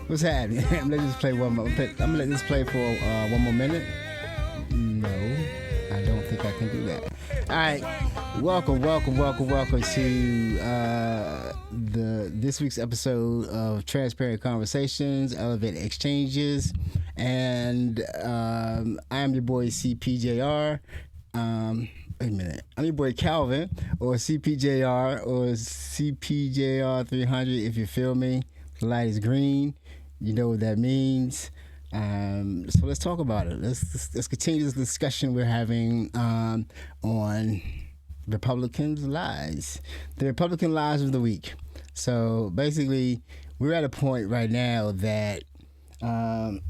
What's happening? I'm gonna let this play one more. I'm gonna let this play for one more minute. No, I don't think I can do that. All right, welcome to this week's episode of Transparent Conversations, Elevate Exchanges, and I'm your boy CPJR. Wait a minute. I'm your boy Calvin, or CPJR, or CPJR 300 if you feel me. The light is green. You know what that means. So let's talk about it. Let's continue this discussion we're having on Republicans' lies. The Republican lies of the week. So basically, we're at a point right now that the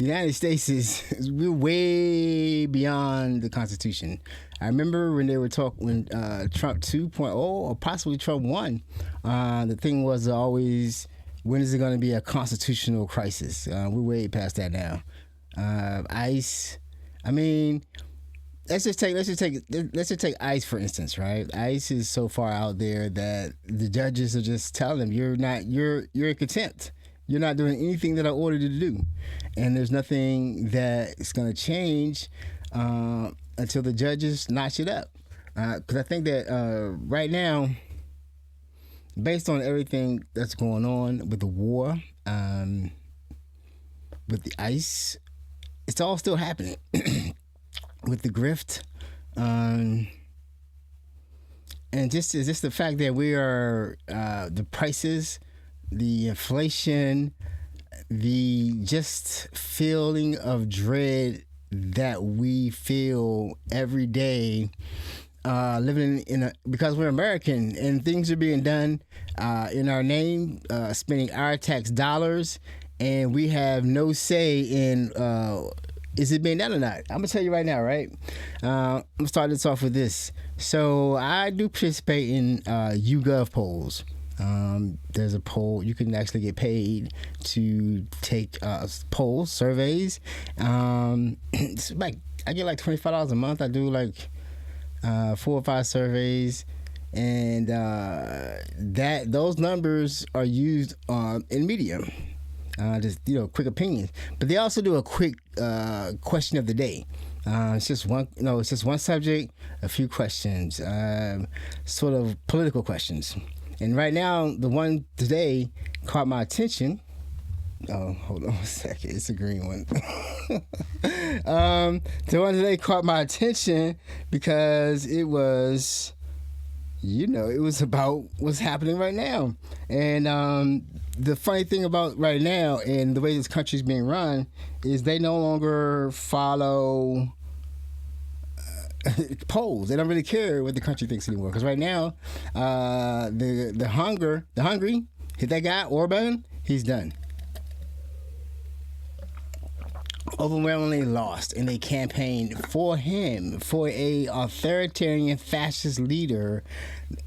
United States we're way beyond the Constitution. I remember when they were when Trump 2.0 or possibly Trump 1, the thing was always, when is it going to be a constitutional crisis? We're way past that now. ICE. I mean, let's just take ICE for instance, right? ICE is so far out there that the judges are just telling them you're in contempt. You're not doing anything that I ordered you to do, and there's nothing that's going to change until the judges notch it up. Because I think that right now, based on everything that's going on with the war, with the ICE, it's all still happening. With the grift, and just the fact that we are the prices, the inflation, the just feeling of dread that we feel every day, living because we're American and things are being done in our name, spending our tax dollars, and we have no say in is it being done or not. I'm gonna tell you right now, right? I'm gonna start this off with this. So I do participate in YouGov polls. There's a poll. You can actually get paid to take polls, surveys. It's like I get like $25 a month. I do like 4 or 5 surveys, and those numbers are used in media. Just quick opinions. But they also do a quick question of the day. It's just one subject, a few questions, sort of political questions. And right now, the one today caught my attention. Oh, hold on a second. It's a green one. The one today caught my attention because it was, it was about what's happening right now. And the funny thing about right now and the way this country is being run is they no longer follow polls. They don't really care what the country thinks anymore. Because right now, the hungry, hit that guy, Orban, he's done. Overwhelmingly lost, and they campaigned for him, for a authoritarian fascist leader.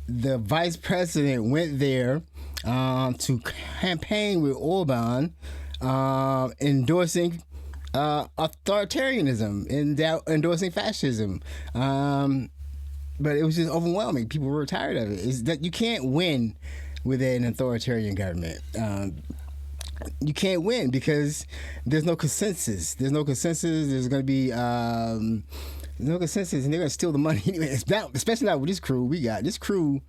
The vice president went there to campaign with Orban, endorsing authoritarianism and endorsing fascism. But it was just overwhelming. People were tired of it. It's that you can't win with an authoritarian government. You can't win because there's no consensus. There's no consensus. There's going to be no consensus, and they're going to steal the money anyway. Especially not with this crew we got. This crew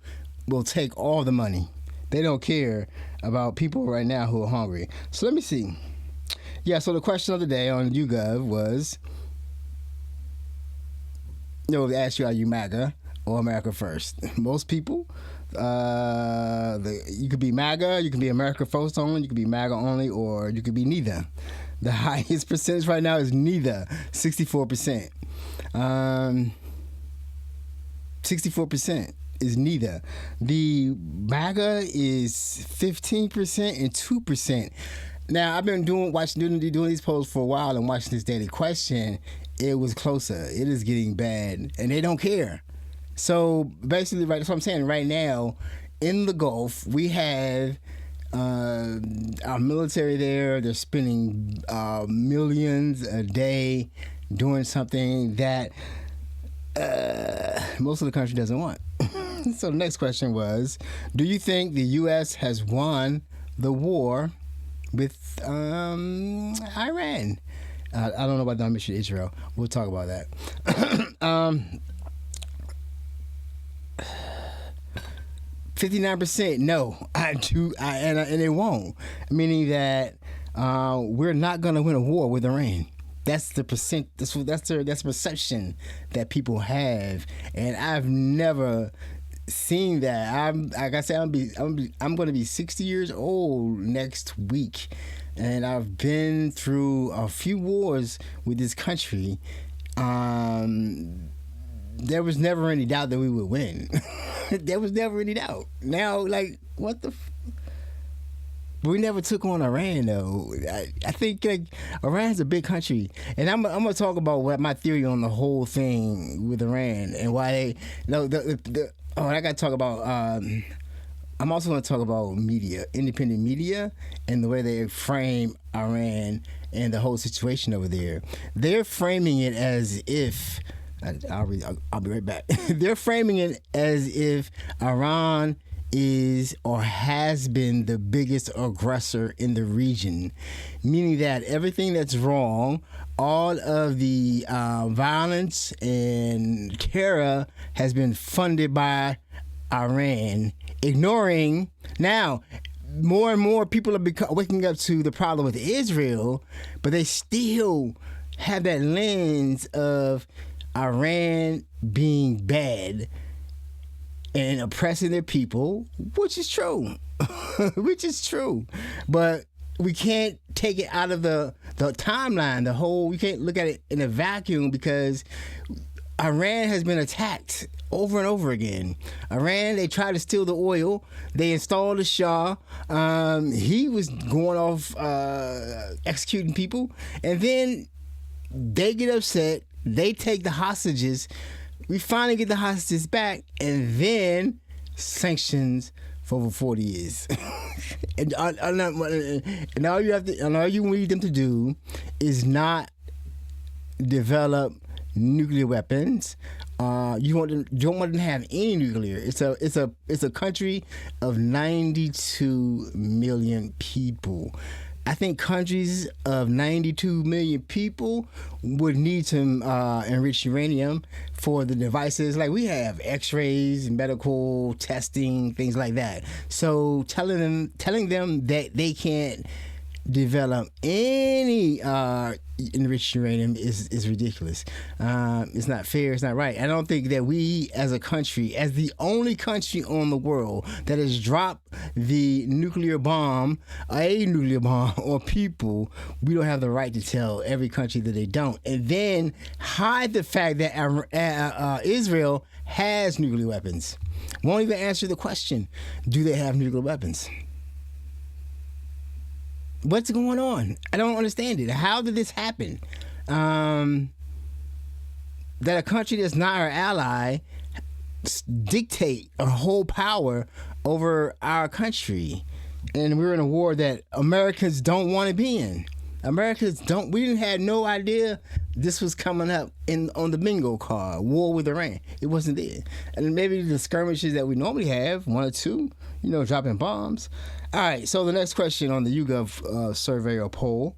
will take all the money. They don't care about people right now who are hungry. So let me see. Yeah, so the question of the day on YouGov was, they asked you, are you MAGA or America First? Most people, you could be MAGA, you can be America First only, you could be MAGA only, or you could be neither. The highest percentage right now is neither, 64%. 64% is neither. The MAGA is 15% and 2%. Now, I've been doing these polls for a while and watching this daily question. It was closer. It is getting bad, and they don't care. So basically, right, that's what I'm saying. Right now, in the Gulf, we have our military there. They're spending millions a day doing something that most of the country doesn't want. So the next question was, do you think the U.S. has won the war with Iran. I don't know about the mission Israel. We'll talk about that. 59% no, I do, and it won't. Meaning that we're not going to win a war with Iran. That's the percent. That's the perception that people have, and I've never seen that. Like I said, I'm going to be 60 years old next week, and I've been through a few wars with this country. There was never any doubt that we would win. There was never any doubt. Now, like, what the? We never took on Iran, though. I think like Iran's a big country, and I'm gonna talk about what my theory on the whole thing with Iran and why they. No, I got to talk about. I'm also going to talk about media, independent media, and the way they frame Iran and the whole situation over there. They're framing it as if. I'll be right back. They're framing it as if Iran is or has been the biggest aggressor in the region, meaning that everything that's wrong, all of the violence and terror has been funded by Iran, ignoring now. More and more people are waking up to the problem with Israel, but they still have that lens of Iran being bad and oppressing their people, which is true. Which is true. But we can't take it out of the timeline, we can't look at it in a vacuum, because Iran has been attacked over and over again. Iran, they tried to steal the oil. They installed the Shah. He was going off executing people. And then they get upset. They take the hostages. We finally get the hostages back, and then sanctions for over 40 years. and all you need them to do is not develop nuclear weapons. You don't want them to have any nuclear. It's a country of 92 million people. I think countries of 92 million people would need to enrich uranium for the devices like we have, X-rays, medical testing, things like that. So telling them that they can't develop any enriched uranium is ridiculous. It's not fair. It's not right. I don't think that we as a country, as the only country on the world that has dropped the nuclear bomb on people, we don't have the right to tell every country that they don't, and then hide the fact that Israel has nuclear weapons. Won't even answer the question, do they have nuclear weapons? What's going on? I don't understand it. How did this happen? That a country that's not our ally dictate a whole power over our country, and we're in a war that Americans don't want to be in. We didn't have no idea this was coming up on the bingo card, war with Iran. It wasn't there. And maybe the skirmishes that we normally have, one or two, dropping bombs. All right, so the next question on the YouGov survey or poll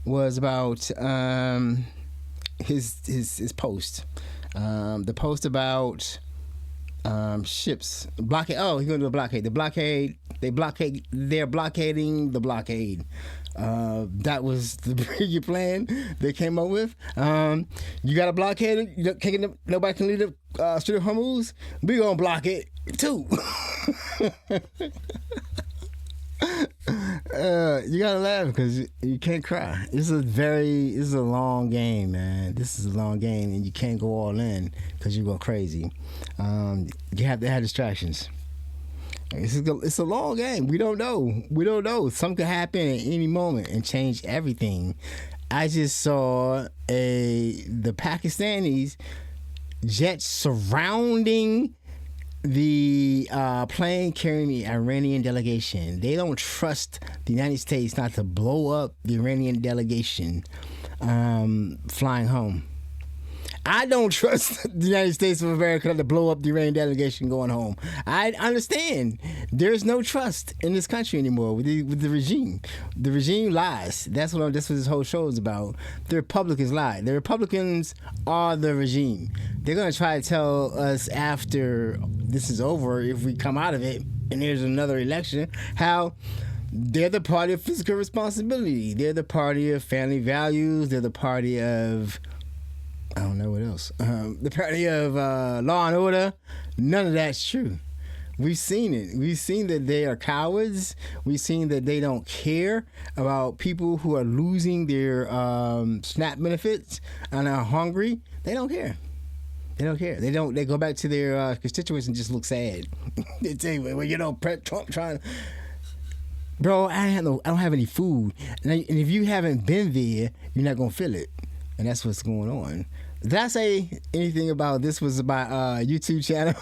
was about his post. The post about ships blockade. Oh, he's going to do a blockade. They're blockading the blockade. That was the bigger plan they came up with. You got to blockade it. Nobody can leave the Strait of Hormuz. We gonna block it too. You gotta laugh because you can't cry. This is a long game, man. This is a long game, and you can't go all in because you go crazy. You have to have distractions. It's a long game. We don't know. Something could happen at any moment and change everything. I just saw the Pakistanis jets surrounding the plane carrying the Iranian delegation. They don't trust the United States not to blow up the Iranian delegation flying home. I don't trust the United States of America to blow up the Iranian delegation going home. I understand there's no trust in this country anymore with the regime. The regime lies. That's what this whole show is about. The Republicans lie. The Republicans are the regime. They're going to try to tell us after this is over, if we come out of it and there's another election, how they're the party of fiscal responsibility. They're the party of family values. They're the party of, I don't know what else. The party of law and order. None of that's true. We've seen it. We've seen that they are cowards. We've seen that they don't care about people who are losing their SNAP benefits and are hungry. They don't care. They don't care. They go back to their constituents and just look sad. They say, well, Trump trying. Bro, I don't have any food, and if you haven't been there, you're not gonna feel it, and that's what's going on. Did I say anything about this? Was my YouTube channel.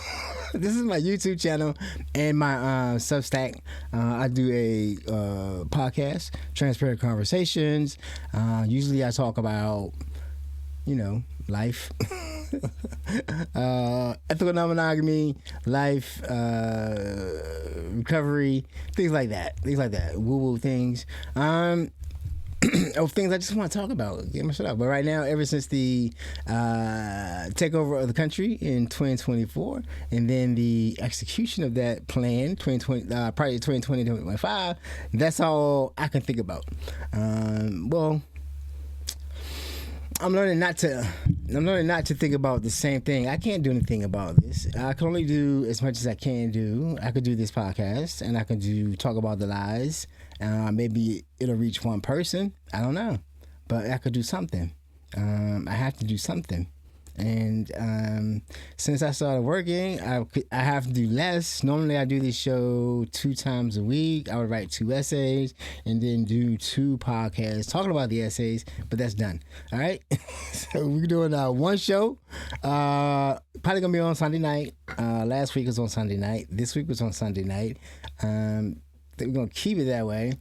This is my YouTube channel and my Substack. I do a podcast, Transparent Conversations. Usually, I talk about life, ethical non-monogamy, life, recovery, things like that, woo-woo things, of things I just want to talk about, get my shit out. But right now, ever since the takeover of the country in 2024, and then the execution of that plan, 2020, prior to 2020, 2025, that's all I can think about. Well, I'm learning not to think about the same thing. I can't do anything about this. I can only do as much as I can do. I could do this podcast, and I can talk about the lies. Maybe it'll reach one person. I don't know, but I could do something. I have to do something. And since I started working, I have to do less. Normally, I do this show 2 times a week. I would write 2 essays and then do 2 podcasts talking about the essays, but that's done. All right? So we're doing one show. Probably going to be on Sunday night. Last week was on Sunday night. This week was on Sunday night. We're going to keep it that way.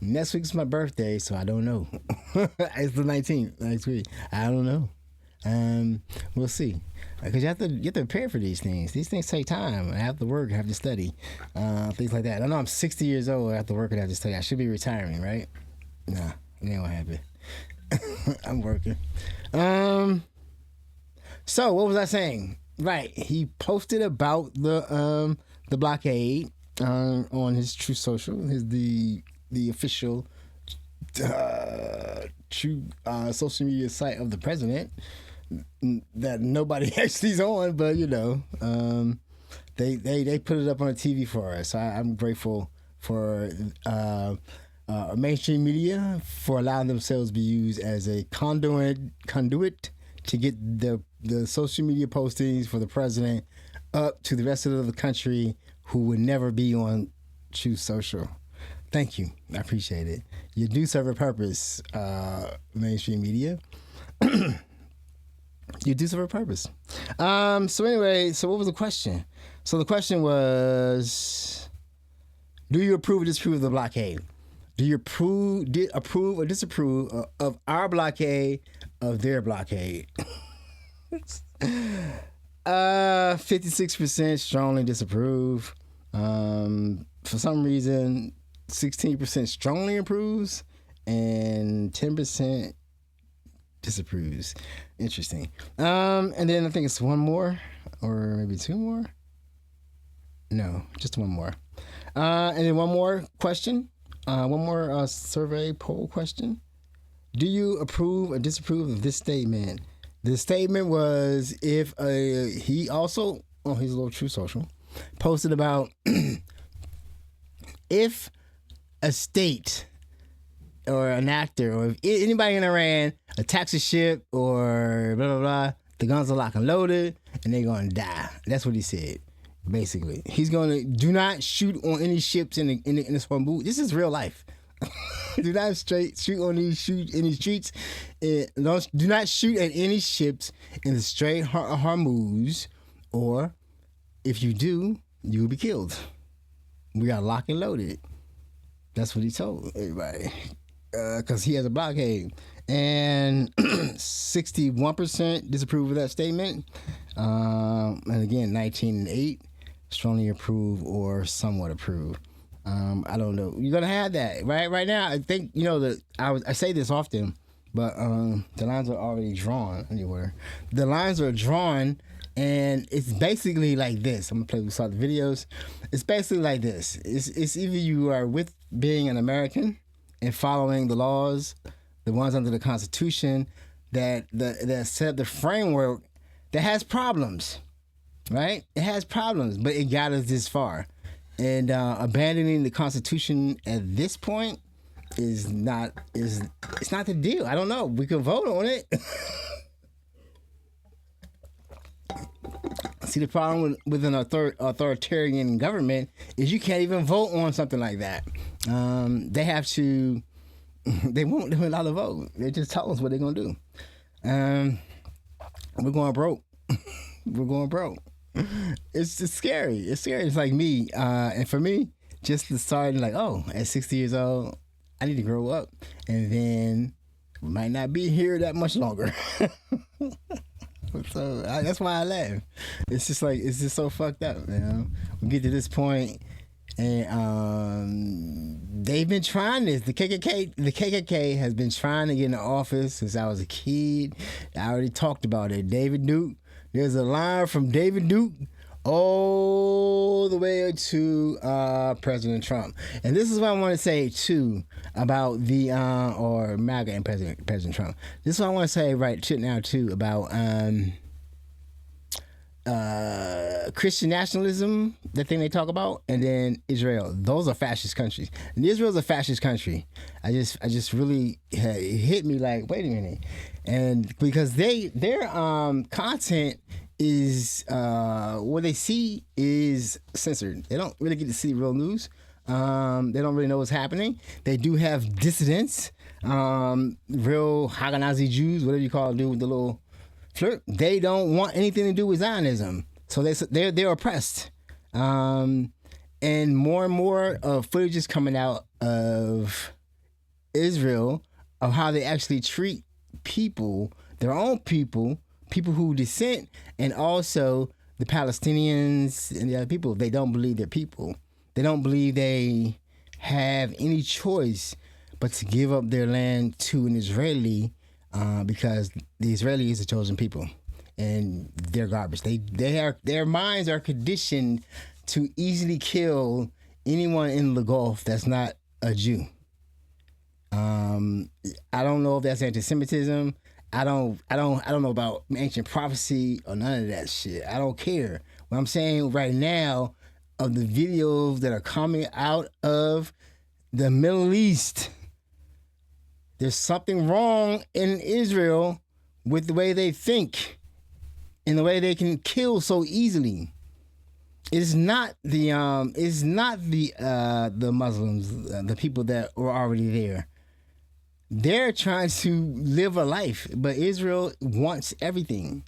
Next week's my birthday, so I don't know. It's the 19th next week. I don't know. We'll see, because you have to prepare for these things. These things take time. I have to work, I have to study, things like that. I know I'm 60 years old. I have to work and I have to study. I should be retiring, right? Nah, it ain't gonna happen. I'm working. So what was I saying? Right, he posted about the blockade on his True Social, the official true social media site of the president that nobody actually is on, but they put it up on the TV for us. So I'm grateful for mainstream media for allowing themselves to be used as a conduit to get the social media postings for the president up to the rest of the country who would never be on True Social. Thank you. I appreciate it. You do serve a purpose, mainstream media. You do serve a purpose. So anyway, what was the question? So the question was, do you approve or disapprove of the blockade? Do you approve or disapprove of our blockade, of their blockade? 56% strongly disapprove. For some reason, 16% strongly approves and 10% disapproves. Interesting. And then I think it's one more or maybe 2 more. No, just one more. And then one more question. One more survey poll question. Do you approve or disapprove of this statement? The statement was if he also on his little True Social posted about if a state or an actor or if anybody in Iran attacks a ship or blah blah blah, the guns are locked and loaded and they're gonna die. That's what he said. Basically, he's gonna do not shoot on any ships in this Hormuz. This is real life. Do not shoot on any streets. Do not shoot at any ships in the Strait of Hormuz, or if you do, you will be killed. We are locked and loaded. That's what he told everybody, because he has a blockade. and 61% disapprove of that statement. And again, 19 and 8 strongly approve or somewhat approve. I don't know. You're gonna have that right now. I think I say this often, but the lines are already drawn anywhere. The lines are drawn, and it's basically like this. I'm gonna play some of the videos. It's basically like this. It's either you are with being an American and following the laws, the ones under the Constitution that set up the framework that has problems, right? It has problems, but it got us this far. And abandoning the Constitution at this point it's not the deal. I don't know. We can vote on it. See, the problem with an authoritarian government is you can't even vote on something like that. They have to. They won't allow the vote. They just tell us what they're gonna do. We're going broke. We're going broke. It's just scary. It's scary. It's like me. And for me, just deciding like, at 60 years old, I need to grow up, and then we might not be here that much longer. So that's why I laugh. It's just so fucked up. We get to this point, and they've been trying this. The KKK has been trying to get in the office since I was a kid. I already talked about it. David Duke. There's a line from David Duke all the way to President Trump. And this is what I want to say too about the or MAGA and President Trump. This is what I want to say right now too about Christian nationalism, the thing they talk about, and then Israel. Those are fascist countries. And Israel's a fascist country. I just really it hit me like, wait a minute. And because their content is what they see is censored. They don't really get to see real news. They don't really know what's happening. They do have dissidents, real Haganazi Jews, whatever you call it, do with the little flirt. They don't want anything to do with Zionism, so they're oppressed. And more footage is coming out of Israel of how they actually treat people, their own people who dissent, and also the Palestinians and the other people. They don't believe they're people. They don't believe they have any choice but to give up their land to an Israeli because the Israelis are chosen people and they're garbage. Their minds are conditioned to easily kill anyone in the Gulf that's not a Jew. I don't know if that's anti-Semitism. I don't know about ancient prophecy or none of that shit. I don't care. What I'm saying right now, of the videos that are coming out of the Middle East, there's something wrong in Israel with the way they think and the way they can kill so easily. It's not the Muslims, the people that were already there. They're trying to live a life, but Israel wants everything.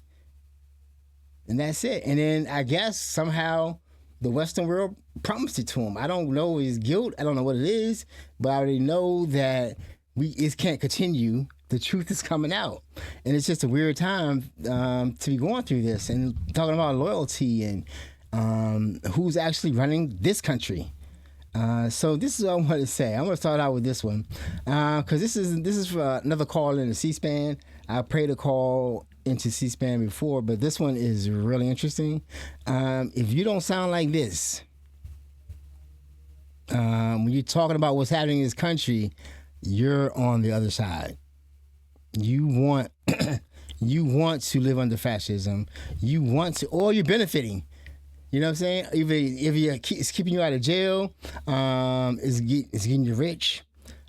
And that's it. And then I guess somehow the Western world promised it to them. I don't know his guilt. I don't know what it is, but I already know that it can't continue. The truth is coming out. And it's just a weird time to be going through this and talking about loyalty and who's actually running this country. So this is what I want to say. I'm going to start out with this one because this is for another call into C-SPAN. I prayed a call into C-SPAN before, but this one is really interesting. If you don't sound like this when you're talking about what's happening in this country, you're on the other side. You want to live under fascism. You want to, or you're benefiting. You know what I'm saying? If it's keeping you out of jail, it's getting you rich.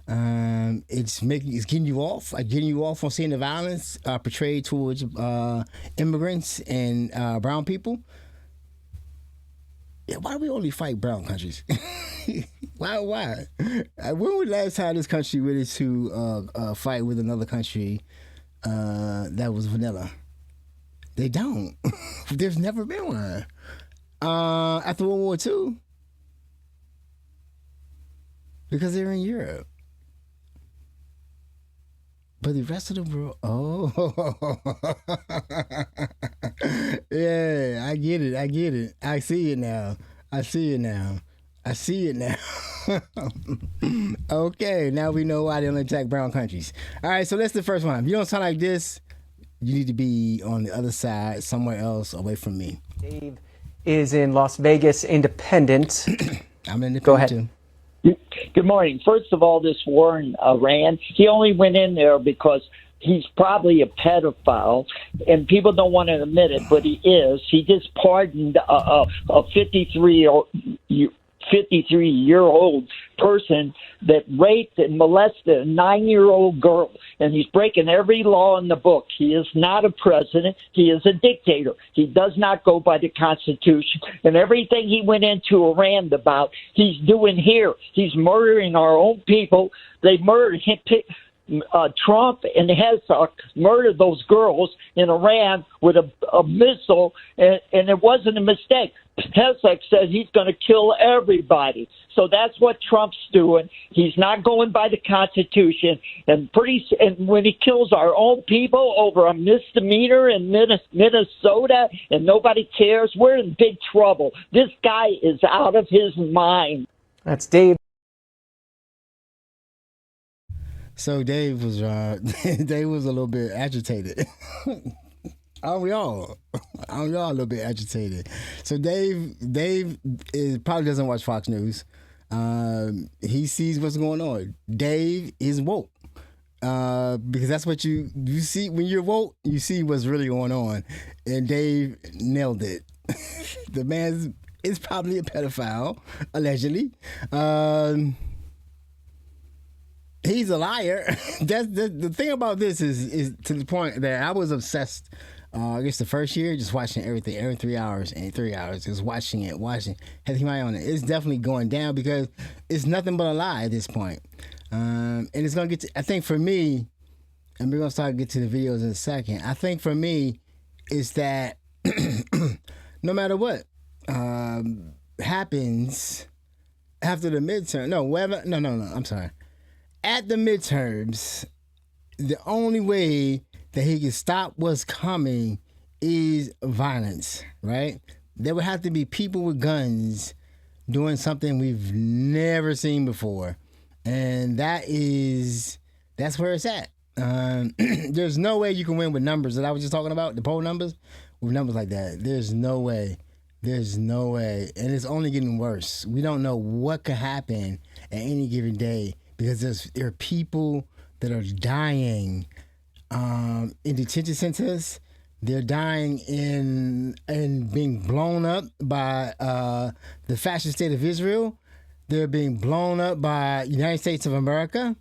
It's getting you off on seeing the violence portrayed towards immigrants and brown people. Yeah, why do we only fight brown countries? Why? When was the last time this country ready to fight with another country that was vanilla? They don't. There's never been one. After World War II, because they're in Europe. But the rest of the world, yeah, I get it. I get it. I see it now. I see it now. I see it now. Okay, now we know why they only attack brown countries. All right, so that's the first one. If you don't sound like this, you need to be on the other side, somewhere else, away from me. Dave is in Las Vegas, independent. I'm independent Go ahead. too. Good morning. First of all, this war in Iran, he only went in there because he's probably a pedophile, and people don't want to admit it, but he is. He just pardoned a 53-year-old person that raped and molested a 9-year-old girl, and he's breaking every law in the book. He is not a president. He is a dictator. He does not go by the Constitution, and everything he went into Iran about, he's doing here. He's murdering our own people. They murdered him. Trump and Herzog murdered those girls in Iran with a missile, and it wasn't a mistake. Herzog said he's going to kill everybody. So that's what Trump's doing. He's not going by the Constitution. And when he kills our own people over a misdemeanor in Minnesota and nobody cares, we're in big trouble. This guy is out of his mind. That's Dave. So Dave was Dave was a little bit agitated. Aren't we all a little bit agitated? So Dave probably doesn't watch Fox News. He sees what's going on. Dave is woke. Because that's what you see when you're woke. You see what's really going on, and Dave nailed it. The man is probably a pedophile, allegedly. He's a liar. That's the thing about this is to the point that I was obsessed. I guess the first year, just watching everything every 3 hours, just watching it. Had to keep my eye on it. It's definitely going down because it's nothing but a lie at this point. And it's gonna get to, I think for me, and we're gonna start to get to the videos in a second. I think for me, is that no matter what happens after the midterm, I'm sorry. At the midterms, the only way that he can stop what's coming is violence, right? There would have to be people with guns doing something we've never seen before. And that's where it's at. There's no way you can win with numbers that I was just talking about, the poll numbers, with numbers like that. There's no way. There's no way. And it's only getting worse. We don't know what could happen at any given day because there are people that are dying in detention centers. They're dying in being blown up by the fascist state of Israel. They're being blown up by United States of America.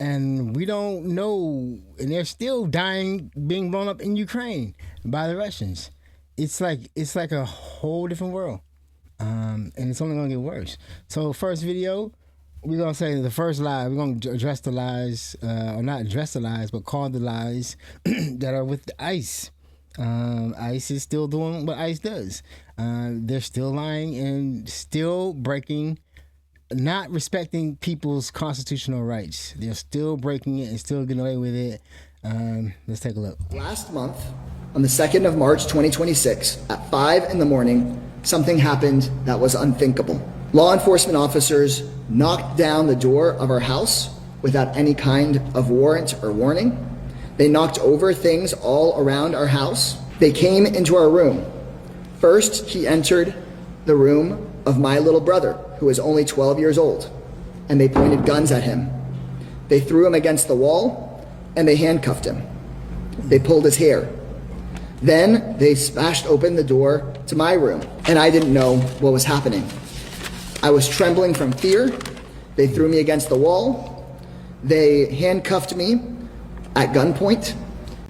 And we don't know. And they're still dying, being blown up in Ukraine by the Russians. It's like a whole different world. And it's only going to get worse. So first video, we're going to say the first lie. We're going to address the lies, or not address the lies, but call the lies that are with ICE. ICE is still doing what ICE does. They're still lying and still breaking, not respecting people's constitutional rights. They're still breaking it and still getting away with it. Let's take a look. Last month, on the 2nd of March 2026, at 5 in the morning, something happened that was unthinkable. Law enforcement officers knocked down the door of our house without any kind of warrant or warning. They knocked over things all around our house. They came into our room. First, he entered the room of my little brother, who is only 12 years old, and they pointed guns at him. They threw him against the wall, and they handcuffed him. They pulled his hair. Then they smashed open the door to my room, and I didn't know what was happening. I was trembling from fear. They threw me against the wall. They handcuffed me at gunpoint,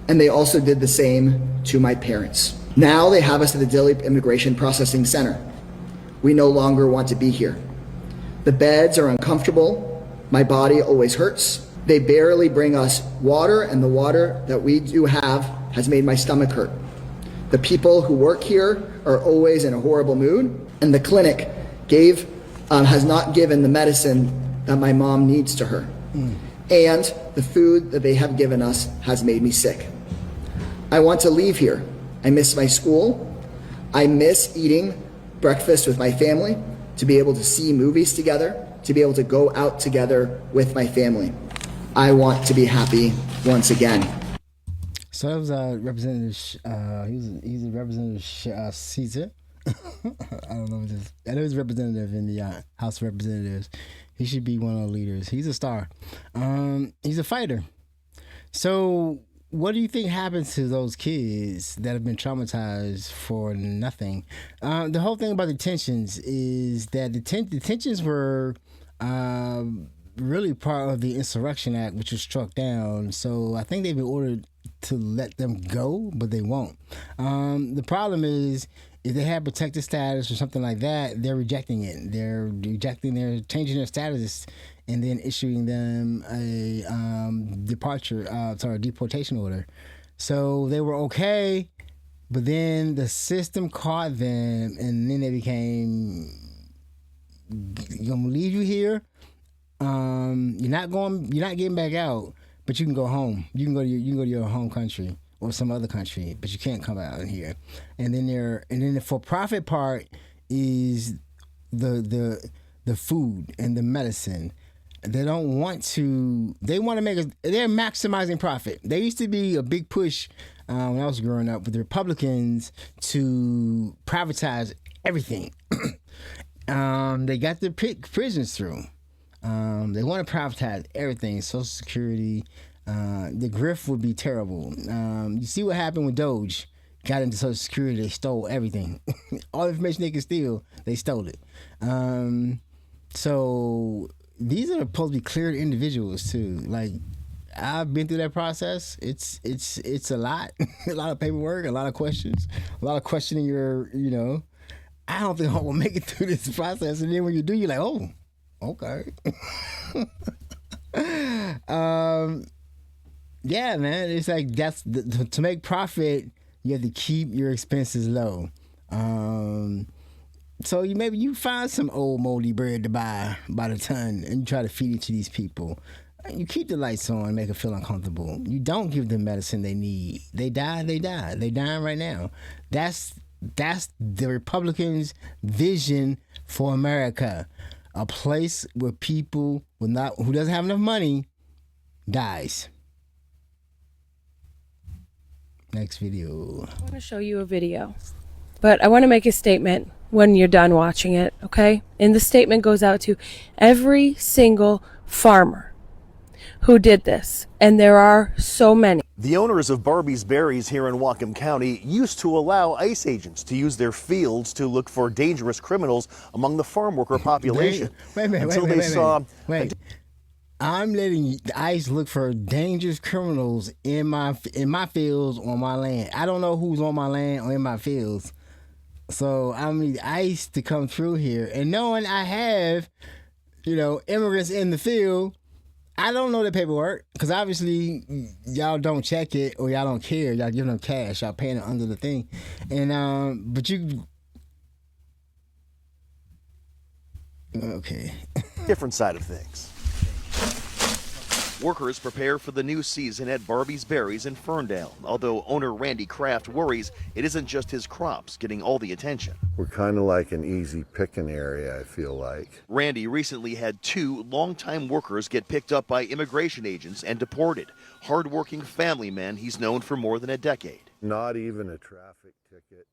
and they also did the same to my parents. Now they have us at the Dilley Immigration Processing Center. We no longer want to be here. The beds are uncomfortable. My body always hurts. They barely bring us water, and the water that we do have has made my stomach hurt. The people who work here are always in a horrible mood, and the clinic has not given the medicine that my mom needs to her. and the food that they have given us has made me sick. I want to leave here. I miss my school. I miss eating breakfast with my family, to be able to see movies together, to be able to go out together with my family. I want to be happy once again. So that was Representative. He's a Representative Caesar. I don't know what this. I know he's a representative in the House of Representatives. He should be one of the leaders. He's a star. He's a fighter. So what do you think happens to those kids that have been traumatized for nothing? The whole thing about detentions is that detentions were really part of the Insurrection Act, which was struck down. So I think they've been ordered to let them go, but they won't. The problem is, if they have protected status or something like that, they're rejecting it. They're changing their status and then issuing them a deportation order. So they were okay, but then the system caught them, and then they became, "You're gonna leave you here. You're not getting back out, but you can go home. You can go to your home country or some other country, but you can't come out in here." And then the for-profit part is the food and the medicine. They don't want to. They want to make they're maximizing profit. There used to be a big push when I was growing up with the Republicans to privatize everything. They got the prisons through. They want to privatize everything. Social Security. The grift would be terrible. You see what happened with Doge. Got into Social Security, they stole everything. All the information they could steal, they stole it. So these are supposed to be cleared individuals too. Like, I've been through that process. It's a lot, a lot of paperwork, a lot of questions, a lot of questioning your. I don't think I will make it through this process. And then when you do, you're like, oh, okay. Yeah, man. It's like to make profit, you have to keep your expenses low. So maybe you find some old moldy bread to buy by the ton, and you try to feed it to these people. You keep the lights on and make them feel uncomfortable. You don't give them medicine they need. They die. They're dying right now. That's the Republicans' vision for America. A place where people who doesn't have enough money dies. Next video. I want to show you a video, but I want to make a statement when you're done watching it, okay? And the statement goes out to every single farmer who did this, and there are so many. The owners of Barbie's Berries here in Whatcom County used to allow ICE agents to use their fields to look for dangerous criminals among the farm worker population. Wait. I'm letting the ICE look for dangerous criminals in my fields on my land. I don't know who's on my land or in my fields. So I need ICE to come through here. And knowing I have, immigrants in the field, I don't know the paperwork because obviously y'all don't check it or y'all don't care. Y'all giving them cash. Y'all paying it under the thing. And, but you... Okay. Different side of things. Workers prepare for the new season at Barbie's Berries in Ferndale, although owner Randy Kraft worries it isn't just his crops getting all the attention. We're kind of like an easy picking area, I feel like. Randy recently had 2 longtime workers get picked up by immigration agents and deported. Hard-working family men he's known for more than a decade. Not even a traffic ticket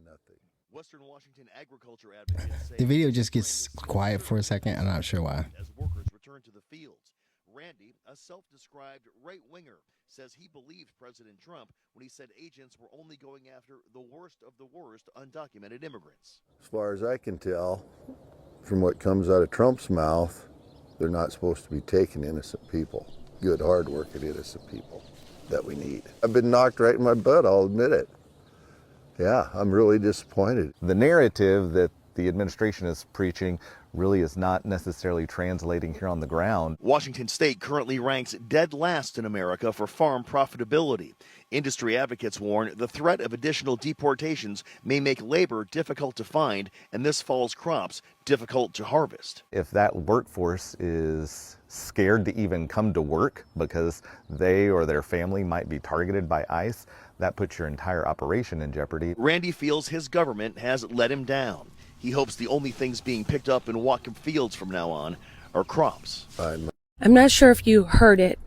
nothing. Western Washington agriculture advocates say the video just gets quiet for a second. I'm not sure why. As workers return to the fields, Randy, a self-described right-winger, says he believed President Trump when he said agents were only going after the worst of the worst undocumented immigrants. As far as I can tell, from what comes out of Trump's mouth, they're not supposed to be taking innocent people, good, hard-working innocent people that we need. I've been knocked right in my butt, I'll admit it. Yeah, I'm really disappointed. The narrative that the administration is preaching really is not necessarily translating here on the ground. Washington State currently ranks dead last in America for farm profitability. Industry advocates warn the threat of additional deportations may make labor difficult to find and this fall's crops difficult to harvest. If that workforce is scared to even come to work because they or their family might be targeted by ICE, that puts your entire operation in jeopardy. Randy feels his government has let him down. He hopes the only things being picked up in Whatcom fields from now on are crops. I'm not sure if you heard it,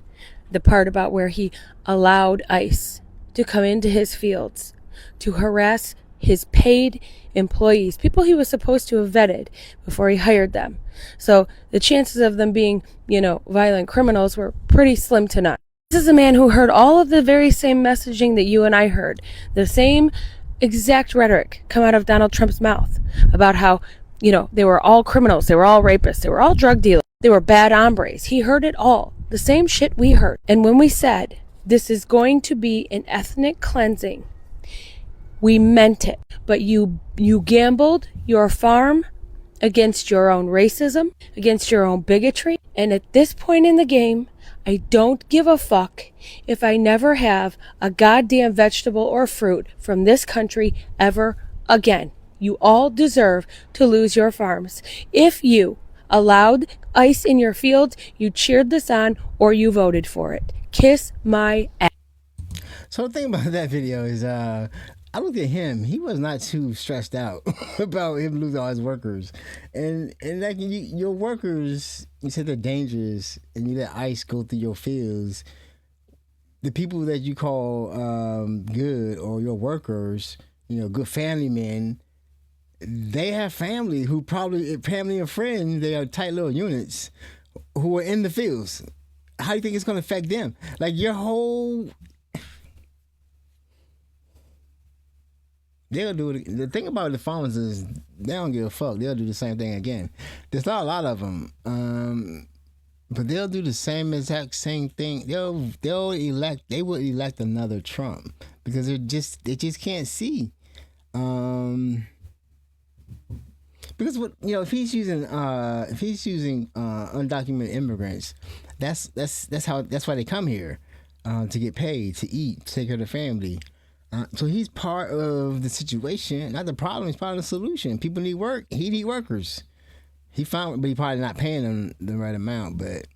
the part about where he allowed ICE to come into his fields to harass his paid employees, people he was supposed to have vetted before he hired them. So the chances of them being, violent criminals were pretty slim to none. This is a man who heard all of the very same messaging that you and I heard, the same exact rhetoric come out of Donald Trump's mouth about how, they were all criminals, they were all rapists, they were all drug dealers, they were bad hombres. He heard it all, the same shit we heard. And when we said this is going to be an ethnic cleansing, we meant it. But you gambled your farm against your own racism, against your own bigotry. And at this point in the game, I don't give a fuck if I never have a goddamn vegetable or fruit from this country ever again. You all deserve to lose your farms. If you allowed ICE in your fields, you cheered this on, or you voted for it. Kiss my ass. So the thing about that video is, I looked at him. He was not too stressed out about him losing all his workers, and like your workers, you said they're dangerous, and you let ICE go through your fields. The people that you call good, or your workers, good family men, they have family who probably family and friends. They are tight little units who are in the fields. How do you think it's going to affect them? Like your whole. They'll do it. The thing about the farmers is they don't give a fuck. They'll do the same thing again. There's not a lot of them, but they'll do the same exact same thing. They will elect another Trump because they just can't see. Because if he's using undocumented immigrants, that's why they come here, to get paid, to eat, to take care of their family. So he's part of the situation, not the problem. He's part of the solution. People need work. He need workers. He found, but he probably not paying them the right amount. But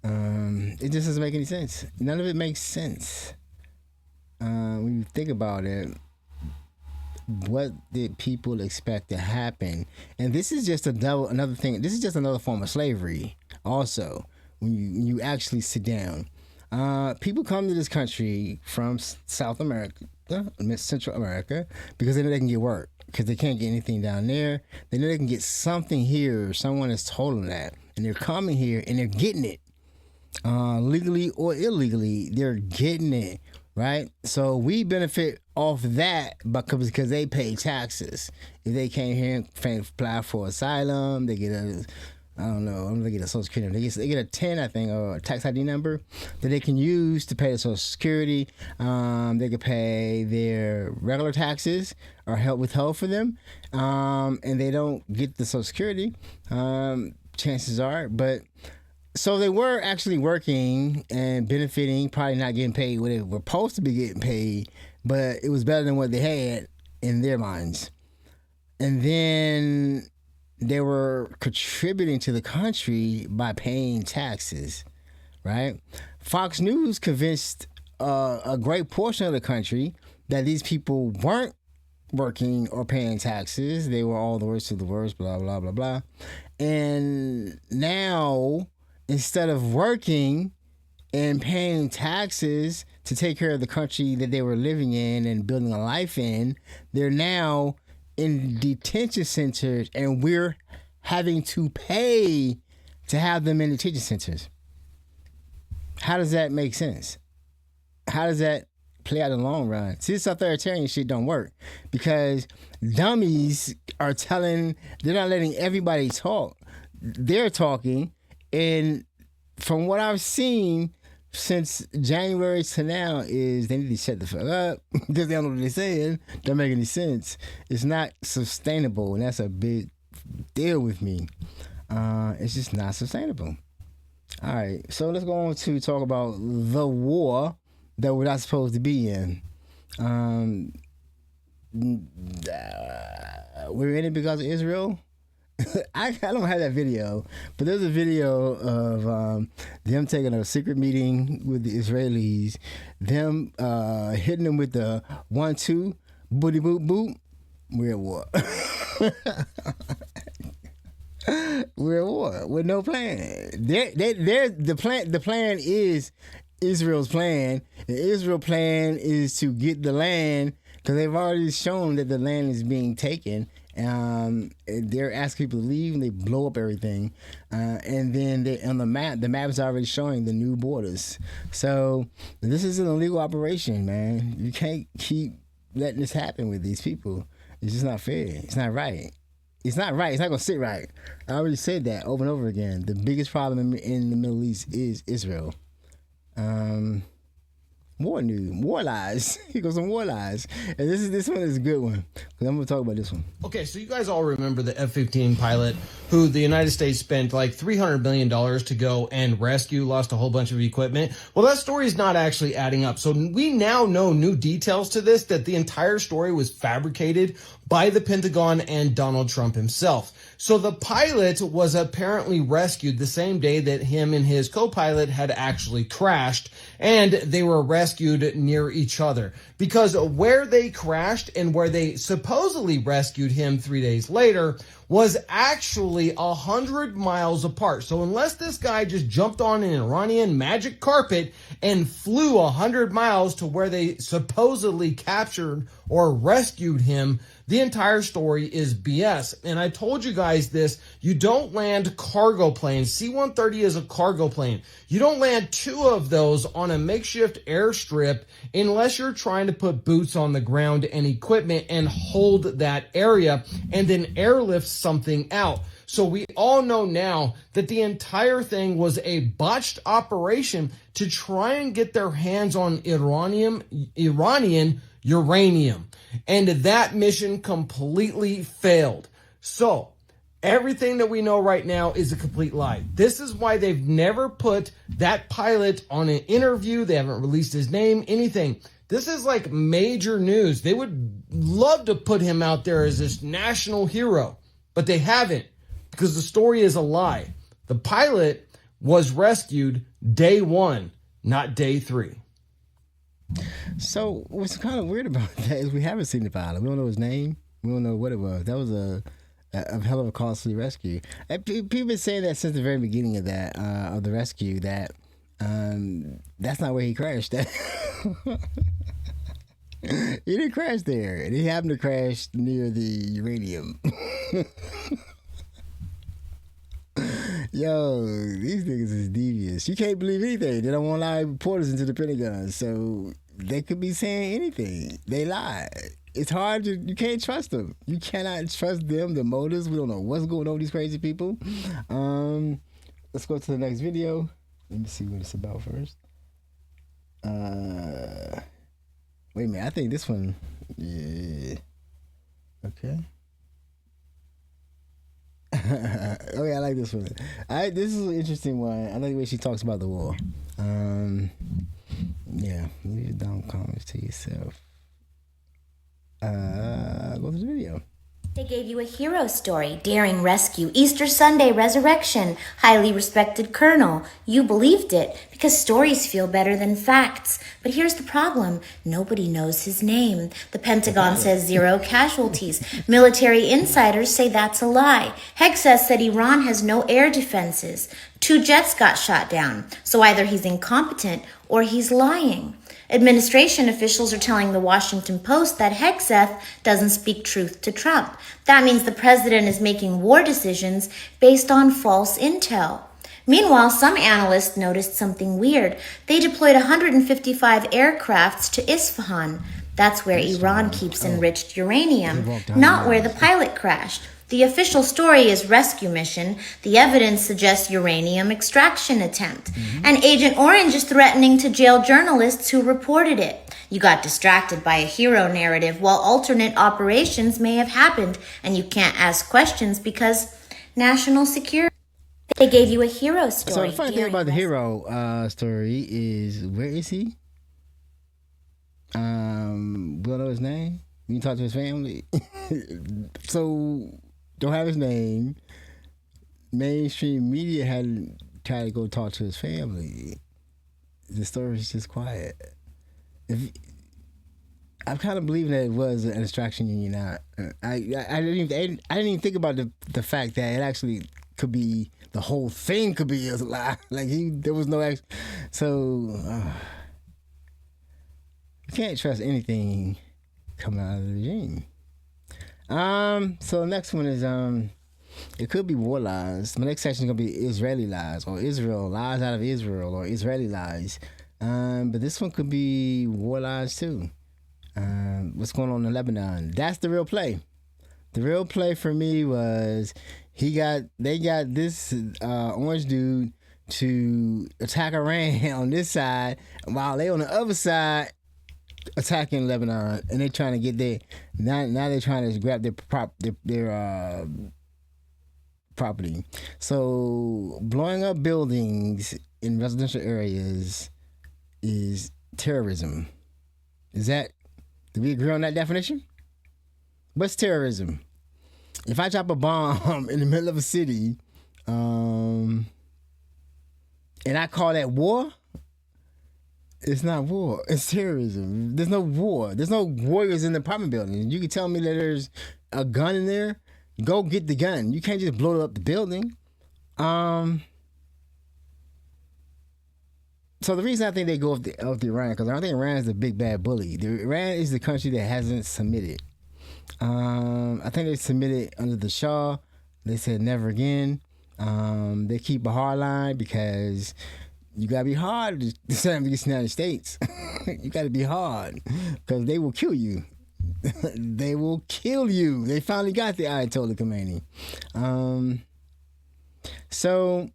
it just doesn't make any sense. None of it makes sense when you think about it. What did people expect to happen? And this is just another thing. This is just another form of slavery. Also, when you actually sit down. People come to this country from South America, Central America, because they know they can get work, because they can't get anything down there. They know they can get something here. Someone has told them that, and they're coming here and they're getting it, legally or illegally. They're getting it, right? So we benefit off that because they pay taxes. If they came here and apply for asylum, they get a they get a Social Security. They get a 10, I think, or a tax ID number that they can use to pay the Social Security. They can pay their regular taxes or help withheld for them, and they don't get the Social Security. Chances are, but so they were actually working and benefiting, probably not getting paid what they were supposed to be getting paid, but it was better than what they had in their minds. And then they were contributing to the country by paying taxes, right? Fox News convinced a great portion of the country that these people weren't working or paying taxes. They were all the worst of the worst, blah, blah, blah, blah. And now, instead of working and paying taxes to take care of the country that they were living in and building a life in, they're now in detention centers, and we're having to pay to have them in detention centers. How does that make sense? How does that play out in the long run? See, this authoritarian shit don't work because dummies are they're not letting everybody talk. They're talking, and from what I've seen, since January to now is they need to shut the fuck up because they don't know what they're saying. Don't make any sense. It's not sustainable, and that's a big deal with me. It's just not sustainable. All right, so let's go on to talk about the war that we're not supposed to be in. We're in it because of Israel. I don't have that video, but there's a video of them taking a secret meeting with the Israelis, them hitting them with the 1-2, booty boop boop. We're at war. We're at war with no plan. The plan is Israel's plan. The Israel plan is to get the land because they've already shown that the land is being taken. They're asking people to leave and they blow up everything. And then on the map is already showing the new borders. So this is an illegal operation, man. You can't keep letting this happen with these people. It's just not fair. It's not right. It's not right. It's not going to sit right. I already said that over and over again. The biggest problem in the Middle East is Israel. More news, more lies. He goes on more lies, and this one is a good one because I'm going to talk about this one. Okay, so you guys all remember the F-15 pilot who the United States spent like $300 million to go and rescue, lost a whole bunch of equipment. Well, that story is not actually adding up. So we now know new details to this, that the entire story was fabricated by the Pentagon and Donald Trump himself. So the pilot was apparently rescued the same day that him and his co-pilot had actually crashed, and they were rescued near each other. Because where they crashed and where they supposedly rescued him 3 days later was actually 100 miles apart. So unless this guy just jumped on an Iranian magic carpet and flew 100 miles to where they supposedly captured or rescued him, the entire story is BS. And I told you guys this, you don't land cargo planes. C-130 is a cargo plane. You don't land two of those on a makeshift airstrip unless you're trying to put boots on the ground and equipment and hold that area and then airlift something out. So we all know now that the entire thing was a botched operation to try and get their hands on Iranian uranium. And that mission completely failed. So everything that we know right now is a complete lie. This is why they've never put that pilot on an interview. They haven't released his name, anything. This is like major news. They would love to put him out there as this national hero, but they haven't because the story is a lie. The pilot was rescued day 1, not day 3. So what's kind of weird about that is we haven't seen the pilot. We don't know his name. We don't know what it was. That was a hell of a costly rescue. And people have been saying that since the very beginning of that of the rescue that that's not where he crashed. He didn't crash there, and he happened to crash near the uranium. Yo, these niggas is devious. You can't believe anything. They don't want to allow reporters into the Pentagon, so they could be saying anything. They lie. It's hard to, you can't trust them. You cannot trust them, the motives. We don't know what's going on with these crazy people. Let's go to the next video. Let me see what it's about first. Wait a minute, I think this one, yeah. Okay. Okay, I like this one. This is an interesting one. I like the way she talks about the war. Yeah, leave it down comments to yourself. Go to the video. They gave you a hero story, daring rescue, Easter Sunday resurrection, highly respected colonel. You believed it because stories feel better than facts. But here's the problem. Nobody knows his name. The Pentagon says 0 casualties. Military insiders say that's a lie. Hegseth said Iran has no air defenses. 2 jets got shot down. So either he's incompetent or he's lying. Administration officials are telling the Washington Post that Hegseth doesn't speak truth to Trump. That means the president is making war decisions based on false intel. Meanwhile, some analysts noticed something weird. They deployed 155 aircrafts to Isfahan. That's where Iran keeps enriched uranium, not where the pilot crashed. The official story is rescue mission. The evidence suggests uranium extraction attempt. And Agent Orange is threatening to jail journalists who reported it. You got distracted by a hero narrative while alternate operations may have happened, and you can't ask questions because national security. They gave you a hero story. So the funny thing about the hero story is, where is he? We'll know his name. You can talk to his family. So don't have his name. Mainstream media hadn't tried to go talk to his family. The story is just quiet. I'm kind of believing that it was an extraction union. I didn't even think about the fact that it actually could be, the whole thing could be a lie. Like there was no so you can't trust anything coming out of the regime. So the next one is it could be war lies. My next section is gonna be Israeli lies, or Israel lies out of Israel, or Israeli lies. But this one could be war lies too. What's going on in Lebanon? That's the real play. The real play for me was they got this orange dude to attack Iran on this side, while they on the other side attacking Lebanon, and they're trying to get there. Now they're trying to grab their property. So blowing up buildings in residential areas is terrorism. Do we agree on that definition? What's terrorism? If I drop a bomb in the middle of a city, and I call that war, it's not war. It's terrorism. There's no war. There's no warriors in the apartment building. You can tell me that there's a gun in there. Go get the gun. You can't just blow up the building. So the reason I think they go off the Iran, because I think Iran is the big bad bully. Iran is the country that hasn't submitted. I think they submitted under the Shah. They said never again. They keep a hard line because you gotta be hard to send against the United States. You gotta be hard because they will kill you. They will kill you. They finally got the Ayatollah Khomeini. So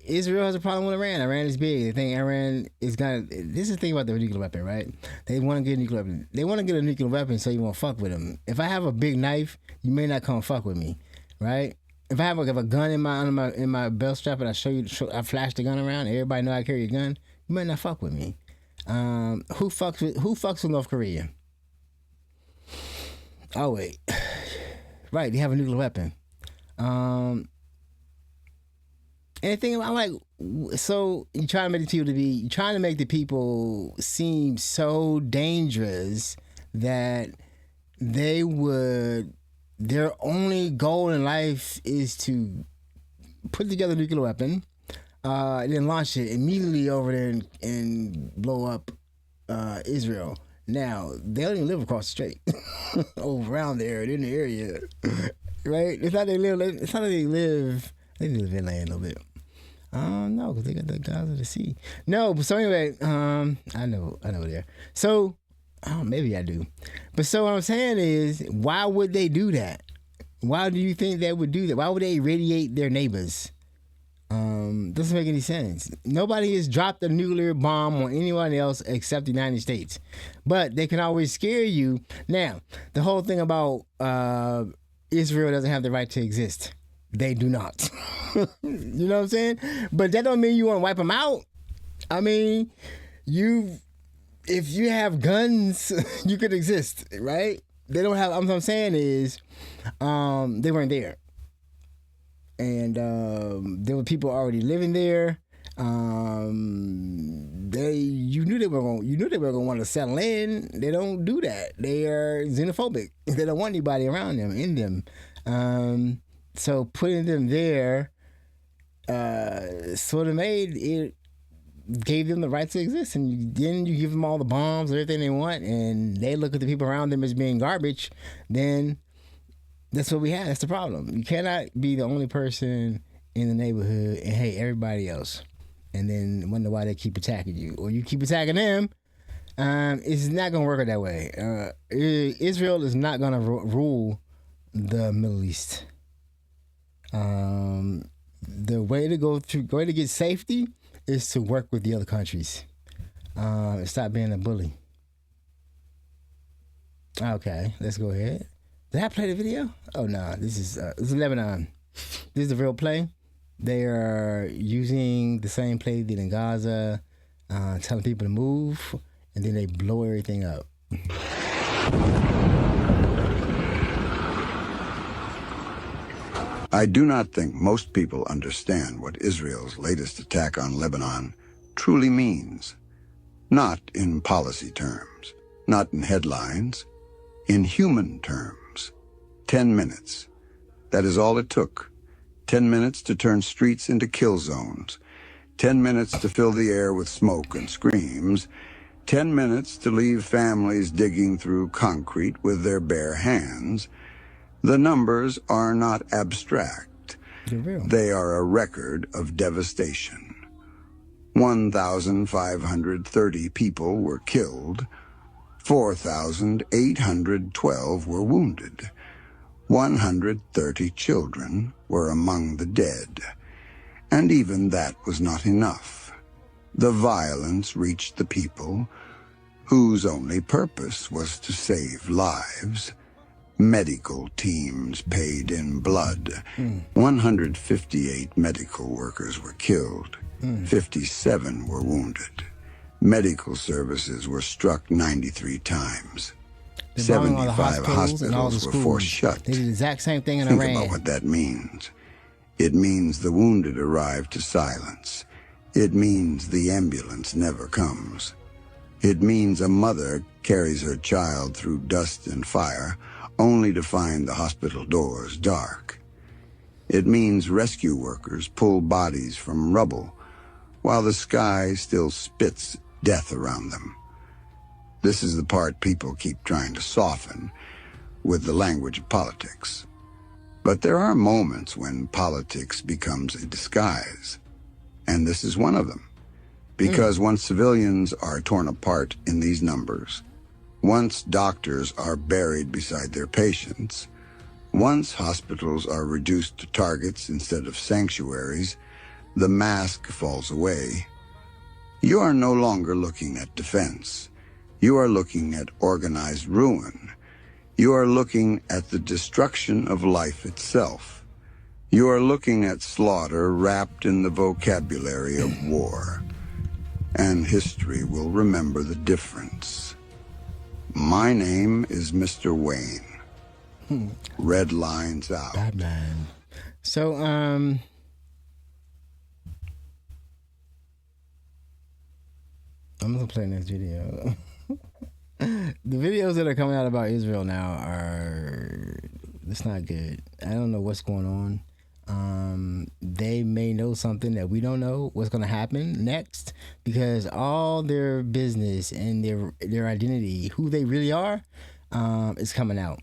Israel has a problem with Iran. Iran is big. They think Iran is gonna. This is the thing about the nuclear weapon, right? They want to get a nuclear weapon. They want to get a nuclear weapon so you won't fuck with them. If I have a big knife, you may not come fuck with me, right? If I have a gun in my belt strap and I flash the gun around, and everybody know I carry a gun, you might not fuck with me. Who fucks with North Korea? Oh wait, right? They have a nuclear weapon. Anything I'm like, so you trying to make the people seem so dangerous that their only goal in life is to put together a nuclear weapon, and then launch it immediately over there and blow up Israel. Now they don't even live across the street, around there in the area, right? It's not they live. It's not they live. They live inland a little bit. No, because they got the guys of the sea. No, but so anyway, I know there. So, maybe I do. But so what I'm saying is, why would they do that? Why do you think they would do that? Why would they irradiate their neighbors? Doesn't make any sense. Nobody has dropped a nuclear bomb on anyone else except the United States. But they can always scare you. Now, the whole thing about Israel doesn't have the right to exist. They do not. You know what I'm saying? But that don't mean you want to wipe them out. I mean, if you have guns, you could exist, right? They don't have. What I'm saying is, they weren't there, and there were people already living there. You knew they were going to want to settle in. They don't do that. They are xenophobic. They don't want anybody around them, in them. So putting them there sort of gave them the right to exist, and then you give them all the bombs and everything they want, and they look at the people around them as being garbage. Then that's what we have. That's the problem. You cannot be the only person in the neighborhood and hate everybody else, and then wonder why they keep attacking you, or you keep attacking them, It's not going to work that way. Israel is not going to rule the Middle East. The way to get safety is to work with the other countries. Stop being a bully. Okay, let's go ahead. Did I play the video? Oh no, this is Lebanon. This is the real play. They are using the same play they did in Gaza, telling people to move, and then they blow everything up. I do not think most people understand what Israel's latest attack on Lebanon truly means. Not in policy terms, not in headlines, in human terms. 10 minutes. That is all it took. 10 minutes to turn streets into kill zones. 10 minutes to fill the air with smoke and screams. 10 minutes to leave families digging through concrete with their bare hands. The numbers are not abstract. They're real. They are a record of devastation. 1,530 people were killed. 4,812 were wounded. 130 children were among the dead. And even that was not enough. The violence reached the people whose only purpose was to save lives. Medical teams paid in blood. 158 medical workers were killed. 57 were wounded. Medical services were struck 93 times. 75 hospitals were forced shut. They did the exact same thing in Think Iran. about what that means. It means the wounded arrive to silence. It means the ambulance never comes. It means a mother carries her child through dust and fire, only to find the hospital doors dark. It means rescue workers pull bodies from rubble, while the sky still spits death around them. This is the part people keep trying to soften with the language of politics. But there are moments when politics becomes a disguise, and this is one of them. Because once civilians are torn apart in these numbers, once doctors are buried beside their patients, once hospitals are reduced to targets instead of sanctuaries, the mask falls away. You are no longer looking at defense. You are looking at organized ruin. You are looking at the destruction of life itself. You are looking at slaughter wrapped in the vocabulary of war. And history will remember the difference. My name is Mr. Wayne. Red lines out. Batman. So, I'm gonna play this video. The videos that are coming out about Israel now it's not good. I don't know what's going on. They may know something that we don't know what's going to happen next, because all their business and their identity, who they really are, is coming out.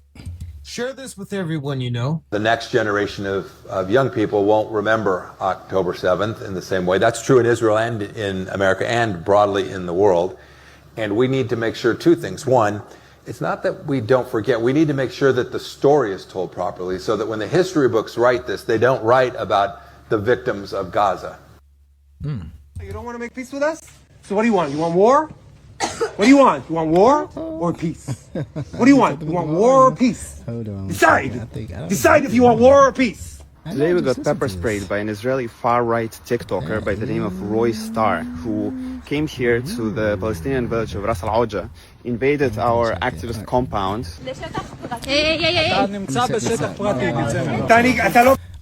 Share this with everyone you know. The next generation of young people won't remember October 7th in the same way. That's true in Israel and in America and broadly in the world. And we need to make sure two things. One, it's not that we don't forget. We need to make sure that the story is told properly so that when the history books write this, they don't write about the victims of Gaza. You don't want to make peace with us? So what do you want? You want war? What do you want? You want war or peace? What do you want? You want war or peace? Hold on. Decide. Decide if you want war or peace. Today we got pepper sprayed by an Israeli far-right TikToker by the name of Roy Starr, who came here to the Palestinian village of Ras Al-Auja, invaded our activist compound. I'm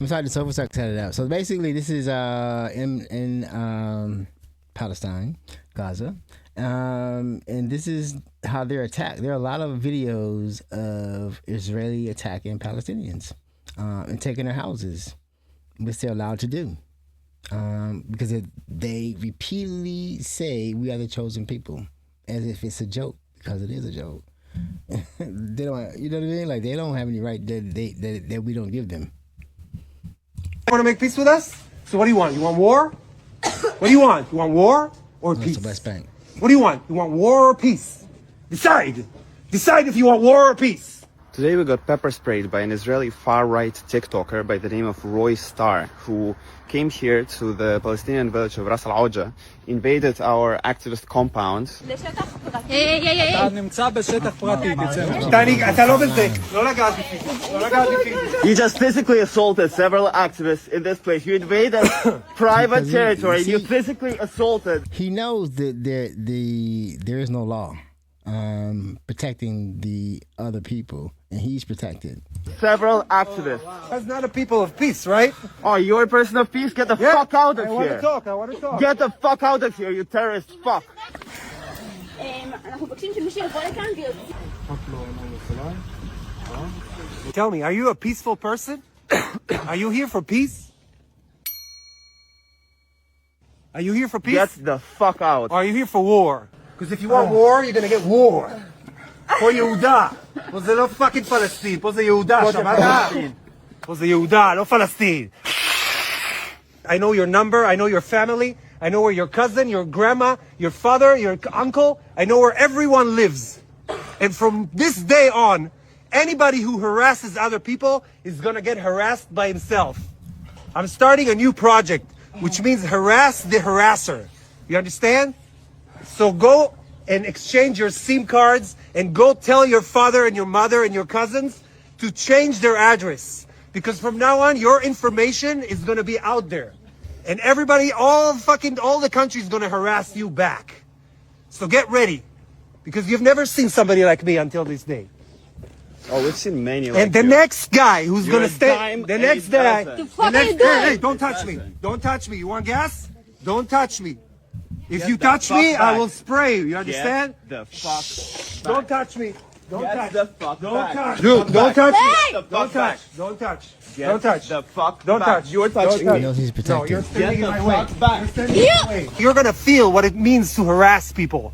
sorry, the sofa suck cut it out. So basically, this is in Palestine, Gaza, and this is how they're attacked. There are a lot of videos of Israeli attacking Palestinians and taking their houses, which they're allowed to do, because they repeatedly say we are the chosen people, as if it's a joke, because it is a joke. They don't, you know what I mean? Like, they don't have any right that we don't give them. You want to make peace with us? So what do you want? You want war? What do you want? You want war or peace? West Bank. What do you want? You want war or peace? Decide. Decide if you want war or peace. Today we got pepper sprayed by an Israeli far-right TikToker by the name of Roy Star, who came here to the Palestinian village of Ras Al-Auja, invaded our activist compound. You just physically assaulted several activists in this place. You invaded private territory. You physically assaulted. He knows that there is no law protecting the other people, and he's protected. Several activists. That's not a people of peace, right? Oh, you're a person of peace? Get the fuck out of here. I want to talk. Get the fuck out of here, you terrorist fuck. Tell me, are you a peaceful person? Are you here for peace? Are you here for peace? Get the fuck out. Or are you here for war? Because if you want war, you're gonna get war. פה יהודה. פה זה לא פאקינג פלסטין, פה זה יהודה, שמעת? פה זה יהודה, לא פלסטין. I know your number, I know your family, I know where your cousin, your grandma, your father, your uncle, I know where everyone lives. And from this day on, anybody who harasses other people is gonna get harassed by himself. I'm starting a new project, which means harass the harasser. You understand? So go and exchange your SIM cards and go tell your father and your mother and your cousins to change their address. Because from now on, your information is going to be out there. And everybody, all the country is going to harass you back. So get ready. Because you've never seen somebody like me until this day. Oh, we've seen many like And the you. next guy who's going to stay, dime the and next a guy, dozen. hey, don't touch me. Don't touch me. You want gas? Don't touch me. If you touch me, I will spray you. You understand? Get the fuck back. Don't touch me. Don't touch. the fuck Don't back. touch. Dude, don't touch me. Don't touch. Don't touch. Get Don't touch. the fuck Don't back. touch. You're touching He me. knows he's No, protected. you're standing in the my way. fuck back. You're standing in my way. You're gonna feel what it means to harass people.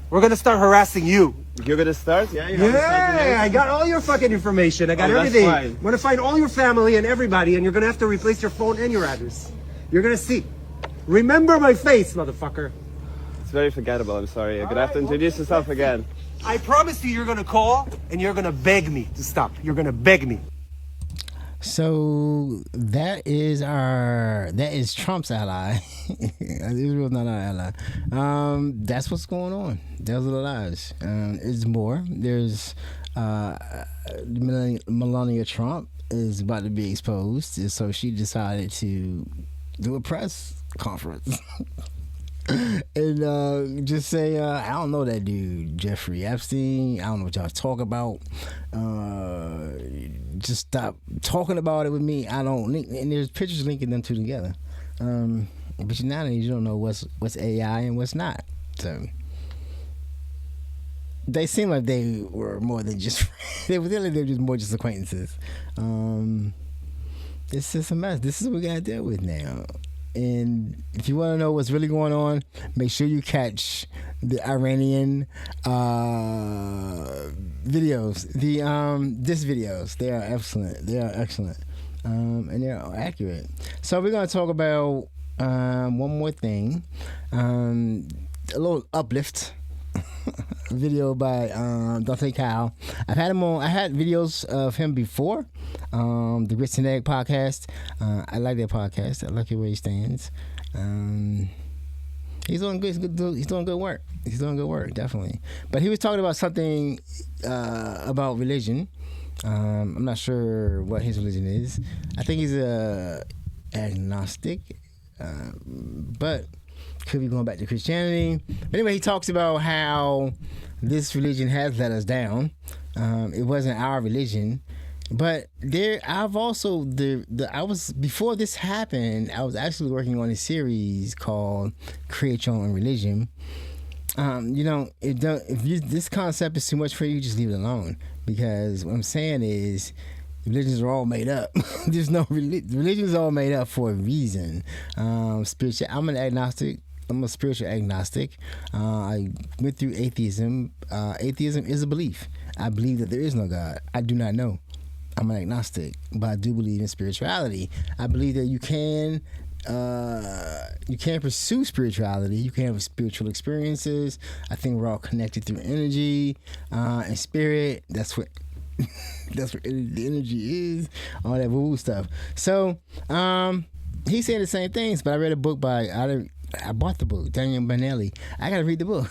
We're gonna start harassing you. You're gonna start? Yeah, you have to start Yeah, I got all your fucking information. I got Oh, that's everything. fine. I'm gonna find all your family and everybody, and you're gonna have to replace your phone and your address. You're gonna see. Remember my face, motherfucker. It's very forgettable, I'm sorry. You're gonna have to introduce yourself again. I promise you're gonna call and you're gonna beg me to stop. You're gonna beg me. So that is Trump's ally. Israel's not our ally. That's what's going on. Those are the lies. It's more. There's Melania Trump is about to be exposed, so she decided to do a press conference. And just say, I don't know that dude, Jeffrey Epstein. I don't know what y'all talk about. Just stop talking about it with me. I don't link, and there's pictures linking them two together. But nowadays you don't know what's AI and what's not. So they seem like they were more than just they were just more just acquaintances. It's just a mess. This is what we gotta deal with now. And if you want to know what's really going on, make sure you catch the Iranian videos. This videos, they are excellent. They are excellent, and they're accurate. So we're gonna talk about one more thing, a little uplift. Video by Dante Kyle. I've had him on. I had videos of him before. The Grits and Egg podcast. I like that podcast. I like it where he stands. He's doing good. He's doing good work. He's doing good work, definitely. But he was talking about something about religion. I'm not sure what his religion is. I think he's agnostic, but could be going back to Christianity. But anyway, he talks about how this religion has let us down. It wasn't our religion. But I've also I was before this happened. I was actually working on a series called "Create Your Own Religion." This concept is too much for you, just leave it alone. Because what I'm saying is, religions are all made up. There's no religions are all made up for a reason. Spiritual. I'm an agnostic. I'm a spiritual agnostic. I went through atheism. Atheism is a belief. I believe that there is no God. I do not know. I'm an agnostic, but I do believe in spirituality. I believe that you can you can't pursue spirituality. You can't have spiritual experiences. I think we're all connected through energy and spirit. That's what the energy is. All that woo stuff. So he said the same things, but I read a book I bought the book, Daniel Benelli. I gotta read the book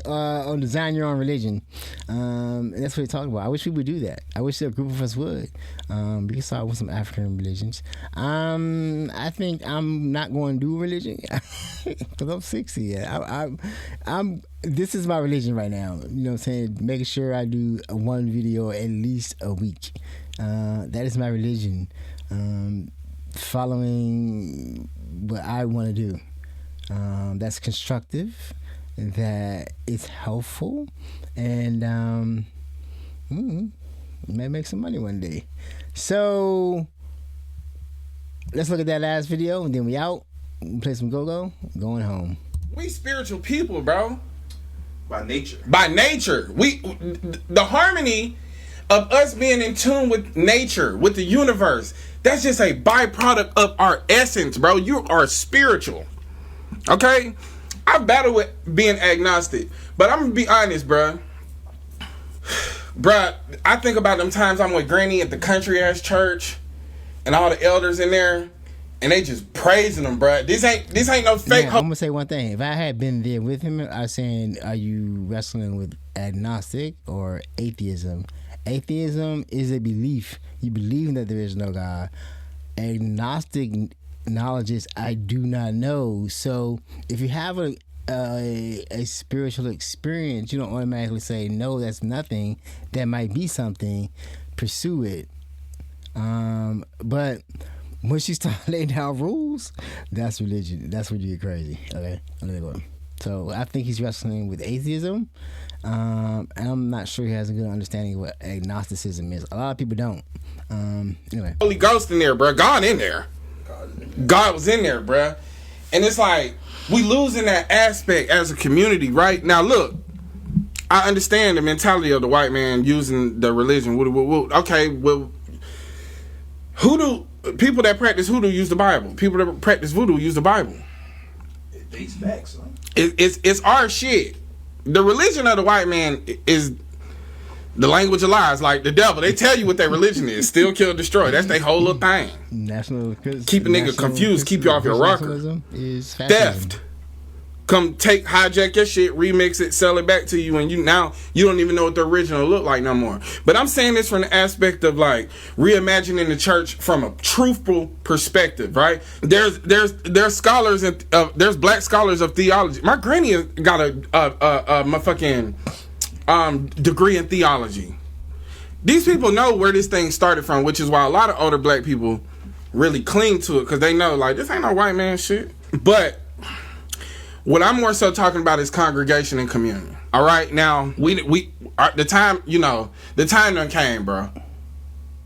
on Design Your Own Religion. And that's what he talked about. I wish we would do that. I wish a group of us would. We can start with some African religions. I think I'm not going to do religion because I'm 60 yet. I'm. This is my religion right now. You know what I'm saying? Making sure I do one video at least a week. That is my religion. Following what I want to do. That's constructive, that is helpful, and may make some money one day. So let's look at that last video, and then we out. We play some go-go, going home. We spiritual people, bro. By nature. By nature. The harmony of us being in tune with nature, with the universe, that's just a byproduct of our essence, bro. You are spiritual. Okay, I battle with being agnostic, but I'm gonna be honest, bruh. I think about them times I'm with Granny at the country ass church, and all the elders in there, and they just praising them, bruh. This ain't no fake. I'm gonna say one thing. If I had been there with him, I was saying, are you wrestling with agnostic or atheism? Atheism is a belief. You believe that there is no God. Agnostic knowledge is I do not know. So if you have a spiritual experience, you don't automatically say no, that's nothing. That might be something. Pursue it. But once you start laying down rules, that's religion. That's where you get crazy. Okay, so I think he's wrestling with atheism. And I'm not sure he has a good understanding of what agnosticism is. A lot of people don't. Anyway, Holy Ghost in there, bro. God in there. God was in there, bruh. And it's like, we losing that aspect as a community, right? Now, look, I understand the mentality of the white man using the religion. Okay, well, people that practice hoodoo use the Bible. People that practice voodoo use the Bible. It dates back, son. It's our shit. The religion of the white man is the language of lies, like the devil. They tell you what their religion is. Steal, kill, destroy. That's their whole little thing. Keep a nigga confused. Keep you off your rocker. Theft. Come hijack your shit, remix it, sell it back to you, and you don't even know what the original look like no more. But I'm saying this from the aspect of like reimagining the church from a truthful perspective, right? There's scholars and there's black scholars of theology. My granny got a fucking degree in theology. These people know where this thing started from, which is why a lot of older black people really cling to it, because they know like this ain't no white man shit. But what I'm more so talking about is congregation and community. All right, now the time done came, bro.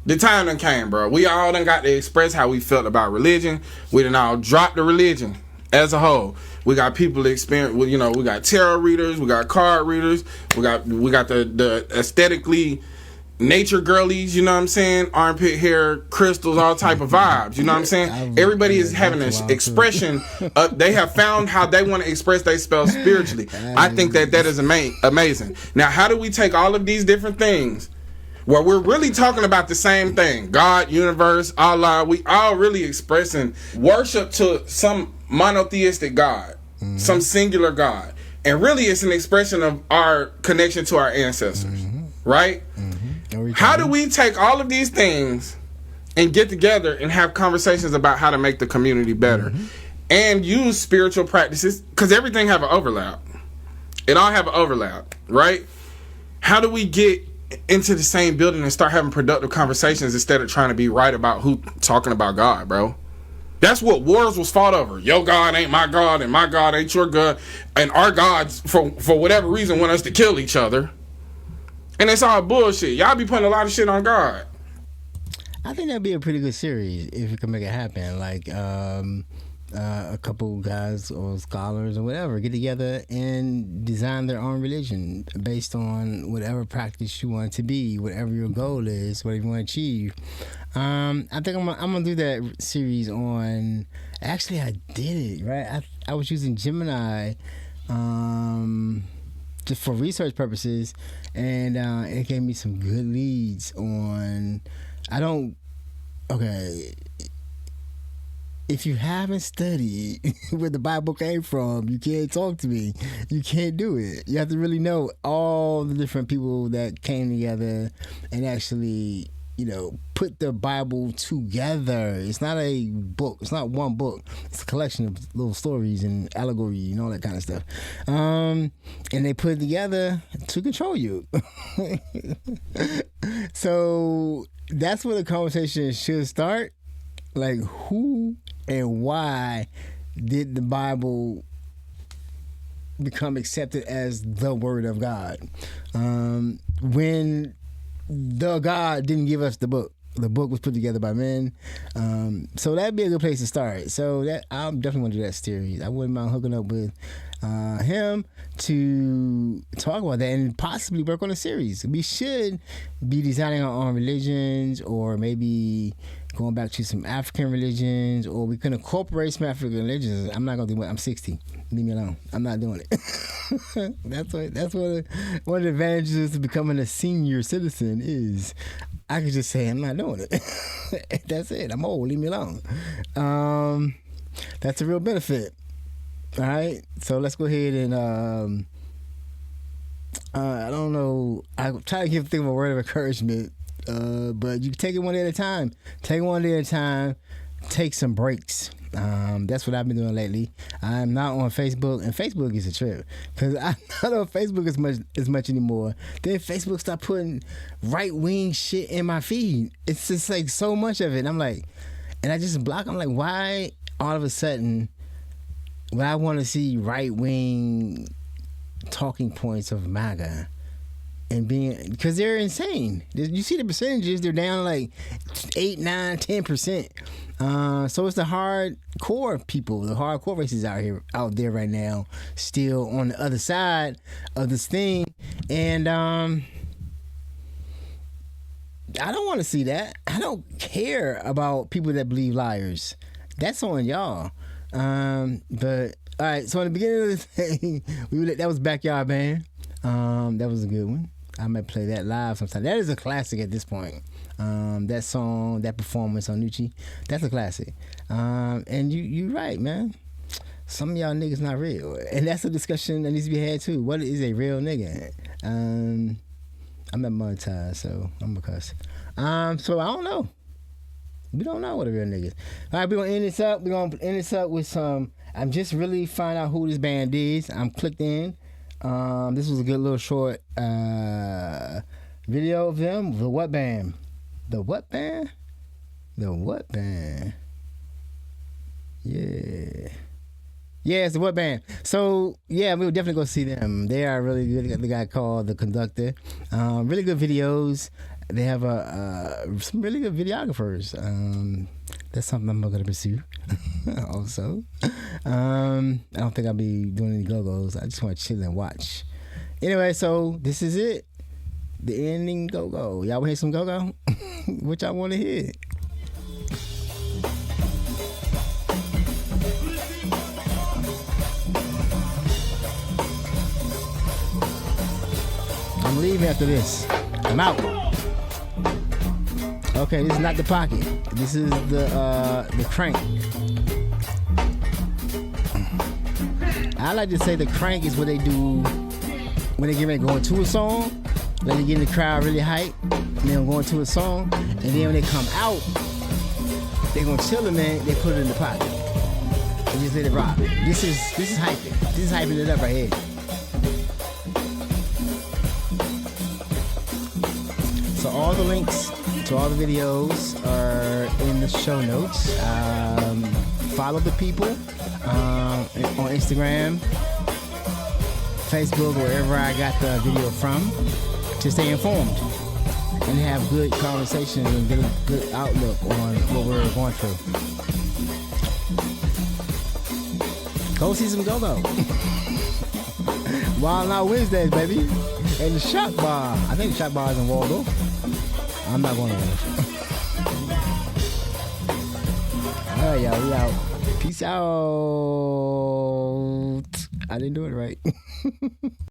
The time done came, bro. We all done got to express how we felt about religion. We done all dropped the religion as a whole. We got people to experience. We got tarot readers. We got card readers. We got the aesthetically nature girlies. You know what I'm saying? Armpit hair, crystals, all type of vibes. You know what I'm saying? Everybody is having an expression. They have found how they want to express their spell spiritually. I think that is amazing. Now, how do we take all of these different things where we're really talking about the same thing? God, universe, Allah. We all really expressing worship to some monotheistic God, some singular God, and really it's an expression of our connection to our ancestors, right? How do we take all of these things and get together and have conversations about how to make the community better and use spiritual practices? Because everything have an overlap. It all have an overlap, right? How do we get into the same building and start having productive conversations instead of trying to be right about who talking about God, bro? That's what wars was fought over. Your God ain't my God, and my God ain't your God, and our gods, for whatever reason, want us to kill each other. And it's all bullshit. Y'all be putting a lot of shit on God. I think that'd be a pretty good series if we can make it happen. Like, a couple guys or scholars or whatever get together and design their own religion based on whatever practice you want it to be, whatever your goal is, whatever you want to achieve. I think I'm gonna do that series on. Actually, I did it right. I was using Gemini, just for research purposes, and it gave me some good leads on. Okay. If you haven't studied where the Bible came from, you can't talk to me. You can't do it. You have to really know all the different people that came together and actually, put the Bible together. It's not a book. It's not one book. It's a collection of little stories and allegory and all that kind of stuff. And they put it together to control you. So that's where the conversation should start. Like, who and why did the Bible become accepted as the Word of God? When the God didn't give us the book. The book was put together by men. So that'd be a good place to start. So that I'm definitely going to do that series. I wouldn't mind hooking up with him to talk about that and possibly work on a series. We should be designing our own religions, or maybe going back to some African religions, or we can incorporate some African religions. I'm not going to do it. I'm 60. Leave me alone. I'm not doing it. That's what one of the advantages of becoming a senior citizen is. I could just say I'm not doing it. That's it. I'm old. Leave me alone. That's a real benefit. All right. So let's go ahead and I don't know. I try to think of a word of encouragement, but you take it one day at a time. Take it one day at a time. Take some breaks. That's what I've been doing lately. I'm not on Facebook, and Facebook is a trip because I'm not on Facebook as much anymore. Then Facebook stopped putting right wing shit in my feed. It's just like so much of it. I'm like, and I just block. I'm like, why all of a sudden when I want to see right wing talking points of MAGA and being, because they're insane. You see the percentages, they're down like 8, 9, 10%. So it's the hardcore people, the hardcore racists out there right now, still on the other side of this thing. And I don't want to see that. I don't care about people that believe liars. That's on y'all. But all right, so in the beginning of the thing, that was Backyard Band. That was a good one. I might play that live sometime. That is a classic at this point. That song, that performance on Nucci, that's a classic. And you're right, man. Some of y'all niggas not real, and that's a discussion that needs to be had too. What is a real nigga? I'm not monetized, so I'm a cuss. So I don't know. We don't know what a real nigga is. All right, we're gonna end this up. We're gonna end this up with some. I'm just really finding out who this band is. I'm clicked in. This was a good little short video of them. The What Band? The What Band? The What Band? Yeah. Yeah, it's the What Band. So, yeah, we'll definitely go see them. They are really good. The guy called The Conductor. Really good videos. They have some really good videographers. That's something I'm going to pursue also. I don't think I'll be doing any go-go's. I just want to chill and watch. Anyway, so this is it. The ending go-go. Y'all want to hear some go-go? What y'all want to hear? I'm leaving after this. I'm out. Okay, this is not the pocket. This is the crank. I like to say the crank is what they do when they get ready to go into a song. Like they get the crowd really hype, and then go into a song, and then when they come out, they gonna chill it, man. They put it in the pocket and just let it rock. This is hyping. This is hyping it up right here. So all the links to all the videos are in the show notes. Follow the people on Instagram, Facebook, wherever I got the video from, to stay informed and have good conversation and get a good outlook on what we're going through. Go see some go-go. Wild Out Wednesdays, baby. And the Shop Bar. I think the Shop Bar is in Waldorf. I'm not going to Waldorf. All right, y'all. We out. Peace out. I didn't do it right.